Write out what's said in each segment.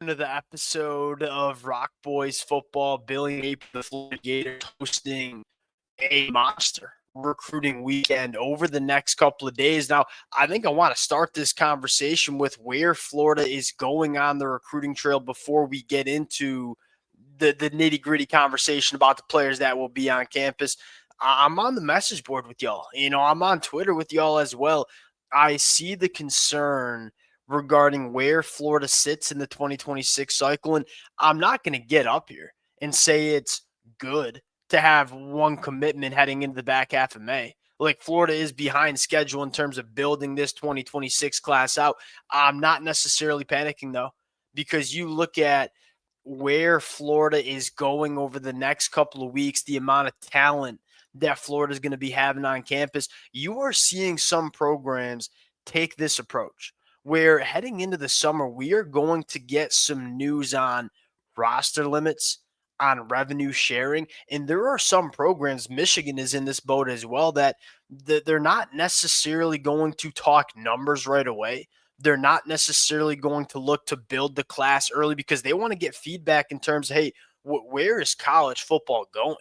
To the episode of Rock Boys Football. Billy Napier, the Florida Gators, hosting a monster recruiting weekend over the next couple of days. Now, I think I want to start this conversation with where Florida is going on the recruiting trail before we get into the nitty gritty conversation about the players that will be on campus. I'm on the message board with y'all. I'm on Twitter with y'all as well. I see the concern regarding where Florida sits in the 2026 cycle. And I'm not going to get up here and say it's good to have one commitment heading into the back half of May. Like Florida is behind schedule in terms of building this 2026 class out. I'm not necessarily panicking though, because you look at where Florida is going over the next couple of weeks, the amount of talent that Florida is going to be having on campus, you are seeing some programs take this approach where heading into the summer, we are going to get some news on roster limits, on revenue sharing. And there are some programs, Michigan is in this boat as well, that they're not necessarily going to talk numbers right away. They're not necessarily going to look to build the class early because they want to get feedback in terms of, hey, where is college football going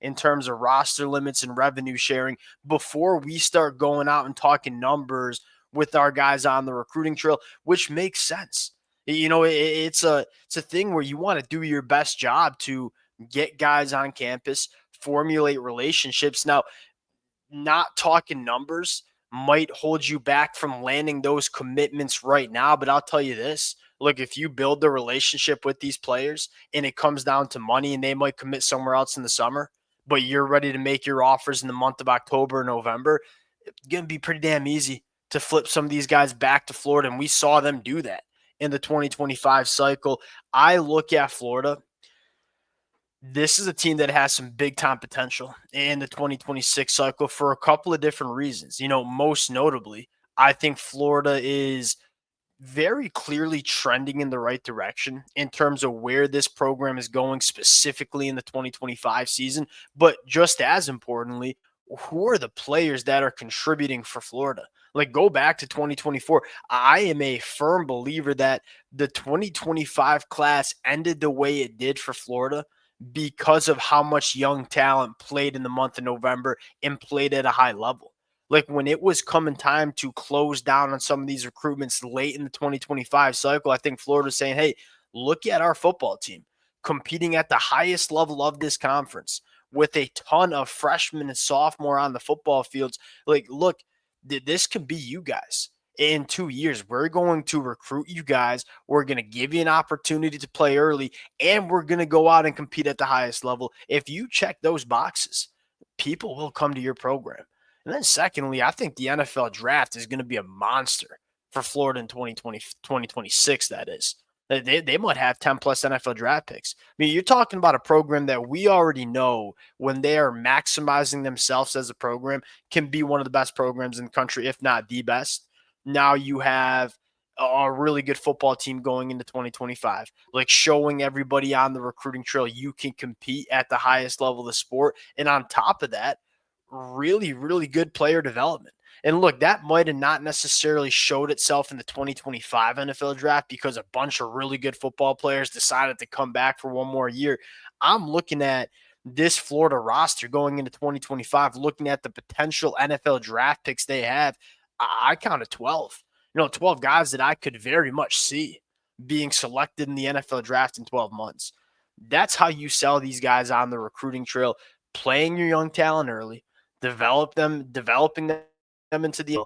in terms of roster limits and revenue sharing before we start going out and talking numbers with our guys on the recruiting trail, which makes sense. It's a thing where you want to do your best job to get guys on campus, formulate relationships. Now, not talking numbers might hold you back from landing those commitments right now. But I'll tell you this, look, if you build the relationship with these players and it comes down to money and they might commit somewhere else in the summer, but you're ready to make your offers in the month of October or November, it's going to be pretty damn easy to flip some of these guys back to Florida. And we saw them do that in the 2025 cycle. I look at Florida, this is a team that has some big time potential in the 2026 cycle for a couple of different reasons. Most notably, I think Florida is very clearly trending in the right direction in terms of where this program is going specifically in the 2025 season. But just as importantly, who are the players that are contributing for Florida? Like, go back to 2024. I am a firm believer that the 2025 class ended the way it did for Florida because of how much young talent played in the month of November and played at a high level. Like when it was coming time to close down on some of these recruitments late in the 2025 cycle, I think Florida's saying, hey, look at our football team competing at the highest level of this conference with a ton of freshmen and sophomore on the football fields. Like, look, this could be you guys in 2 years. We're going to recruit you guys. We're going to give you an opportunity to play early, and we're going to go out and compete at the highest level. If you check those boxes, people will come to your program. And then secondly, I think the NFL draft is going to be a monster for Florida in 2026, that is. They might have 10 plus NFL draft picks. I mean, you're talking about a program that we already know when they are maximizing themselves as a program can be one of the best programs in the country, if not the best. Now you have a really good football team going into 2025, like showing everybody on the recruiting trail you can compete at the highest level of the sport. And on top of that, really, really good player development. And look, that might have not necessarily showed itself in the 2025 NFL draft because a bunch of really good football players decided to come back for one more year. I'm looking at this Florida roster going into 2025, looking at the potential NFL draft picks they have. I counted 12, 12 guys that I could very much see being selected in the NFL draft in 12 months. That's how you sell these guys on the recruiting trail, playing your young talent early, developing them into the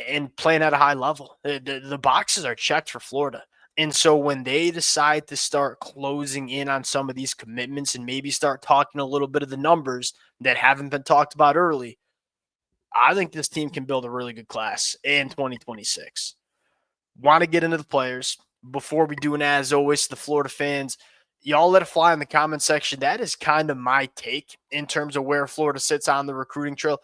and playing at a high level. The boxes are checked for Florida. And so when they decide to start closing in on some of these commitments and maybe start talking a little bit of the numbers that haven't been talked about early, I think this team can build a really good class in 2026. Want to get into the players. Before we do, and as always, the Florida fans, y'all let it fly in the comment section. That is kind of my take in terms of where Florida sits on the recruiting trail.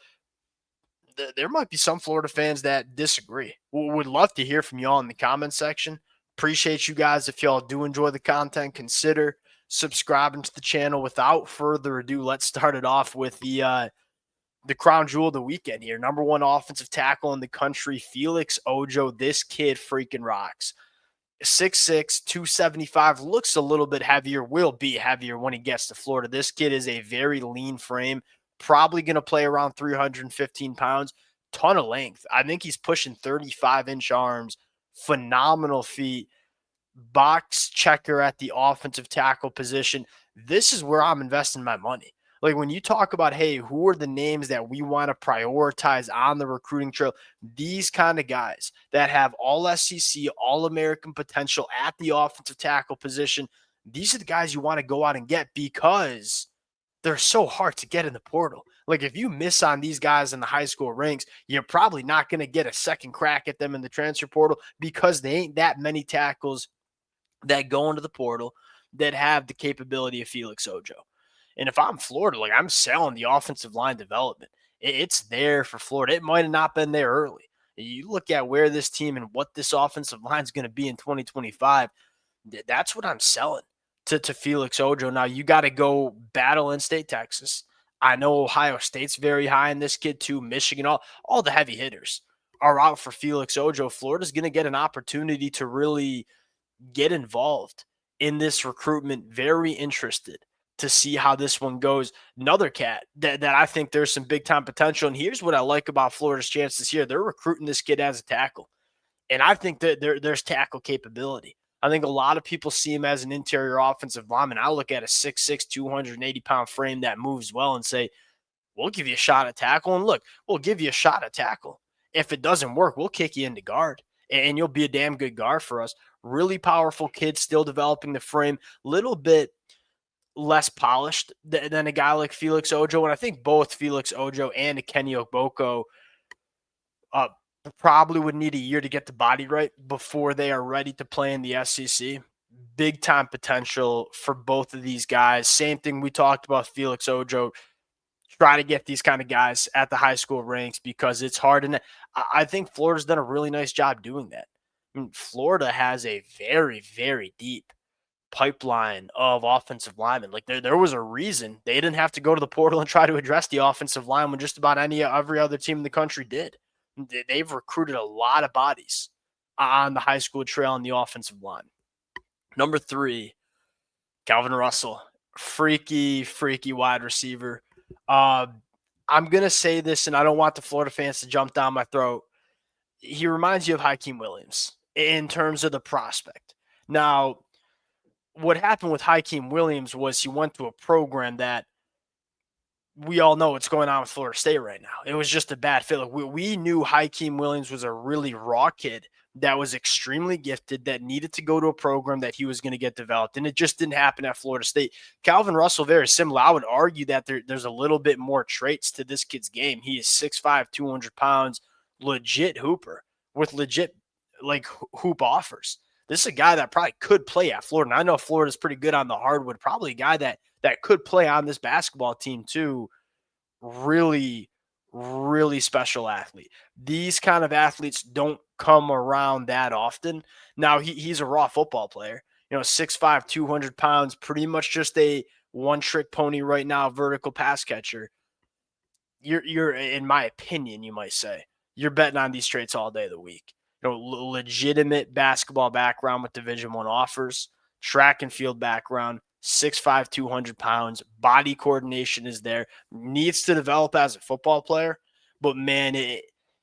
There might be some Florida fans that disagree. Would love to hear from y'all in the comment section. Appreciate you guys. If y'all do enjoy the content, consider subscribing to the channel. Without further ado, let's start it off with the crown jewel of the weekend here. Number one offensive tackle in the country, Felix Ojo. This kid freaking rocks. 6'6", 275, looks a little bit heavier, will be heavier when he gets to Florida. This kid is a very lean frame, probably going to play around 315 pounds, ton of length. I think he's pushing 35-inch arms, phenomenal feet, box checker at the offensive tackle position. This is where I'm investing my money. Like when you talk about, hey, who are the names that we want to prioritize on the recruiting trail? These kind of guys that have all SEC, all American potential at the offensive tackle position, these are the guys you want to go out and get because they're so hard to get in the portal. Like if you miss on these guys in the high school ranks, you're probably not going to get a second crack at them in the transfer portal because they ain't that many tackles that go into the portal that have the capability of Felix Ojo. And if I'm Florida, like I'm selling the offensive line development. It's there for Florida. It might have not been there early. You look at where this team and what this offensive line is going to be in 2025. That's what I'm selling to Felix Ojo. Now you got to go battle in State, Texas. I know Ohio State's very high in this kid too. Michigan, all the heavy hitters are out for Felix Ojo. Florida's going to get an opportunity to really get involved in this recruitment. Very interested to see how this one goes. Another cat that I think there's some big time potential. And here's what I like about Florida's chances here. They're recruiting this kid as a tackle. And I think that there's tackle capability. I think a lot of people see him as an interior offensive lineman. I look at a 6'6", 280-pound frame that moves well and say, we'll give you a shot at tackle. And look, we'll give you a shot at tackle. If it doesn't work, we'll kick you into guard. And you'll be a damn good guard for us. Really powerful kid, still developing the frame. Little bit less polished than a guy like Felix Ojo. And I think both Felix Ojo and Kenny Ogboko probably would need a year to get the body right before they are ready to play in the SEC. Big time potential for both of these guys. Same thing we talked about Felix Ojo. Try to get these kind of guys at the high school ranks because it's hard. And I think Florida's done a really nice job doing that. I mean, Florida has a very, very deep pipeline of offensive linemen. Like there was a reason they didn't have to go to the portal and try to address the offensive line when just about every other team in the country did. They've recruited a lot of bodies on the high school trail on the offensive line. Number 3, Calvin Russell, freaky wide receiver. I'm going to say this, and I don't want the Florida fans to jump down my throat. He reminds you of Hakeem Williams in terms of the prospect. Now, what happened with Hakeem Williams was he went to a program that we all know what's going on with Florida State right now. It was just a bad fit. Like we knew Hakeem Williams was a really raw kid that was extremely gifted, that needed to go to a program that he was going to get developed. And it just didn't happen at Florida State. Calvin Russell, very similar. I would argue that there's a little bit more traits to this kid's game. He is 6'5", 200 pounds, legit hooper with legit like hoop offers. This is a guy that probably could play at Florida. And I know Florida's pretty good on the hardwood. Probably a guy that could play on this basketball team too. Really, really special athlete. These kind of athletes don't come around that often. Now, he's a raw football player. 6'5", 200 pounds, pretty much just a one-trick pony right now, vertical pass catcher. You're, in my opinion, you might say, you're betting on these traits all day of the week. Legitimate basketball background with Division I offers, track and field background, 6'5", 200 pounds, body coordination is there, needs to develop as a football player. But man,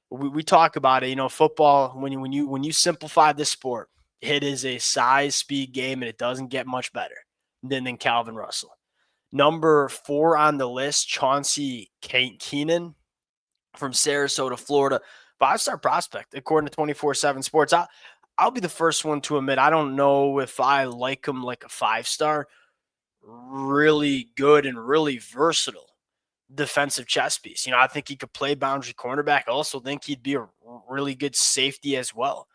we talk about it, football, when you simplify this sport, it is a size speed game and it doesn't get much better than Calvin Russell. Number 4 on the list, Chauncey Keenan from Sarasota, Florida. 5-star prospect, according to 24/7 Sports. I'll be the first one to admit I don't know if I like him like a 5-star. Really good and really versatile defensive chess piece. I think he could play boundary cornerback. I also think he'd be a really good safety as well.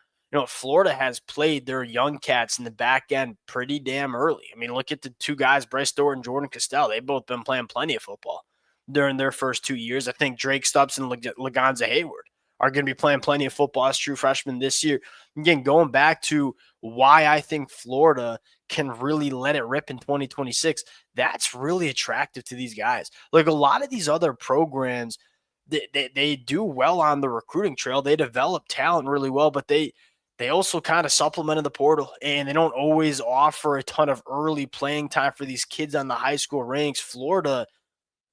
Florida has played their young cats in the back end pretty damn early. I mean, look at the 2 guys, Bryce Stewart and Jordan Castell. They've both been playing plenty of football during their first 2 years. I think Drake Stubbs and Lagonza Hayward are going to be playing plenty of football as true freshmen this year. Again, going back to why I think Florida can really let it rip in 2026, that's really attractive to these guys. Like a lot of these other programs, they do well on the recruiting trail. They develop talent really well, but they They also kind of supplemented the portal, and they don't always offer a ton of early playing time for these kids on the high school ranks. Florida,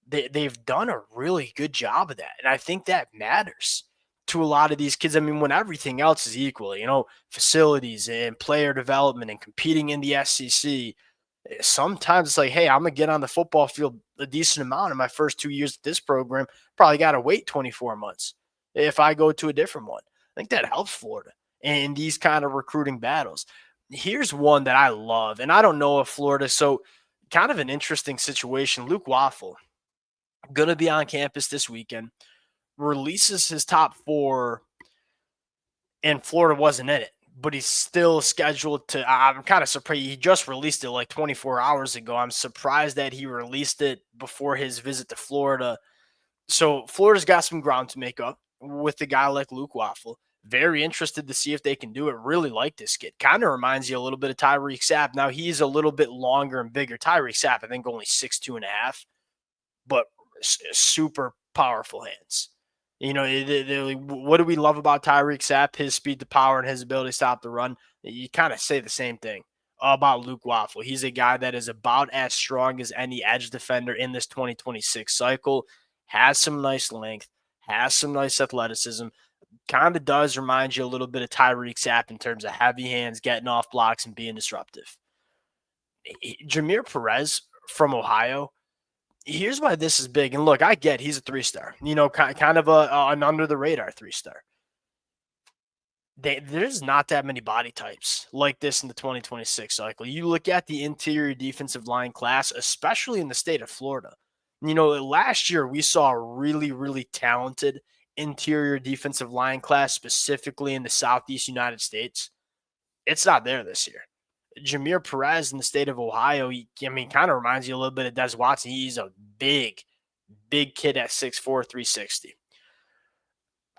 they've done a really good job of that. And I think that matters to a lot of these kids. I mean, when everything else is equal, facilities and player development and competing in the SEC, sometimes it's like, hey, I'm going to get on the football field a decent amount in my first 2 years at this program. Probably got to wait 24 months if I go to a different one. I think that helps Florida in these kind of recruiting battles. Here's one that I love, and I don't know if Florida, so kind of an interesting situation. Luke Waffle, going to be on campus this weekend, releases his top four, and Florida wasn't in it, but he's still scheduled to. I'm kind of surprised. He just released it like 24 hours ago. I'm surprised that he released it before his visit to Florida. So Florida's got some ground to make up with a guy like Luke Waffle. Very interested to see if they can do it. Really like this kid. Kind of reminds you a little bit of Tyreek Sapp. Now he's a little bit longer and bigger. Tyreek Sapp, I think, only 6'2.5", but super powerful hands. What do we love about Tyreek Sapp? His speed to power and his ability to stop the run. You kind of say the same thing about Luke Waffle. He's a guy that is about as strong as any edge defender in this 2026 cycle. Has some nice length, has some nice athleticism. Kind of does remind you a little bit of Tyreek Sapp in terms of heavy hands, getting off blocks, and being disruptive. Jameer Perez from Ohio, here's why this is big. And look, I get he's a 3-star, kind of an under the radar 3-star. There's not that many body types like this in the 2026 cycle. You look at the interior defensive line class, especially in the state of Florida. Last year we saw a really, really talented interior defensive line class, specifically in the Southeast United States. It's not there this year. Jameer Perez in the state of Ohio, kind of reminds you a little bit of Des Watson. He's a big, big kid at 6'4", 360.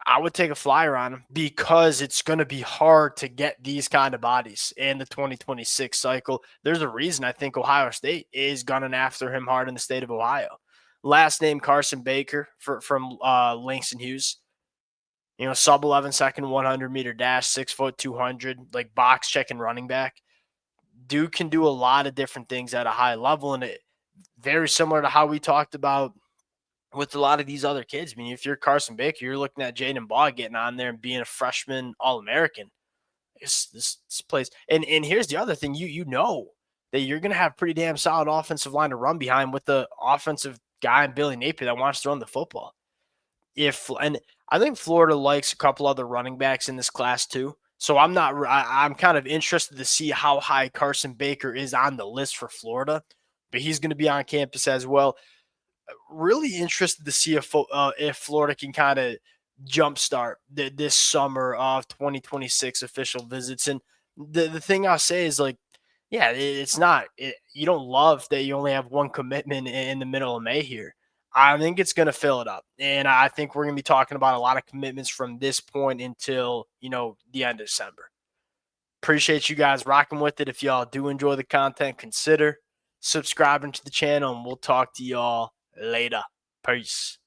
I would take a flyer on him because it's going to be hard to get these kind of bodies in the 2026 cycle. There's a reason I think Ohio State is gunning after him hard in the state of Ohio. Last name Carson Baker from Langston Hughes. Sub 11 second 100-meter dash, 6 foot 200, like box checking running back. Dude can do a lot of different things at a high level, and it very similar to how we talked about with a lot of these other kids. I mean, if you're Carson Baker, you're looking at Jaden Baugh getting on there and being a freshman All-American. This place, and here's the other thing: you know that you're going to have pretty damn solid offensive line to run behind with the offensive guy in Billy Napier that wants to run the football. And I think Florida likes a couple other running backs in this class too. So I'm kind of interested to see how high Carson Baker is on the list for Florida, but he's going to be on campus as well. Really interested to see if Florida can kind of jumpstart this summer of 2026 official visits. And the thing I'll say is, like, yeah, it's not. You don't love that you only have one commitment in the middle of May here. I think it's going to fill it up. And I think we're going to be talking about a lot of commitments from this point until, the end of December. Appreciate you guys rocking with it. If y'all do enjoy the content, consider subscribing to the channel, and we'll talk to y'all later. Peace.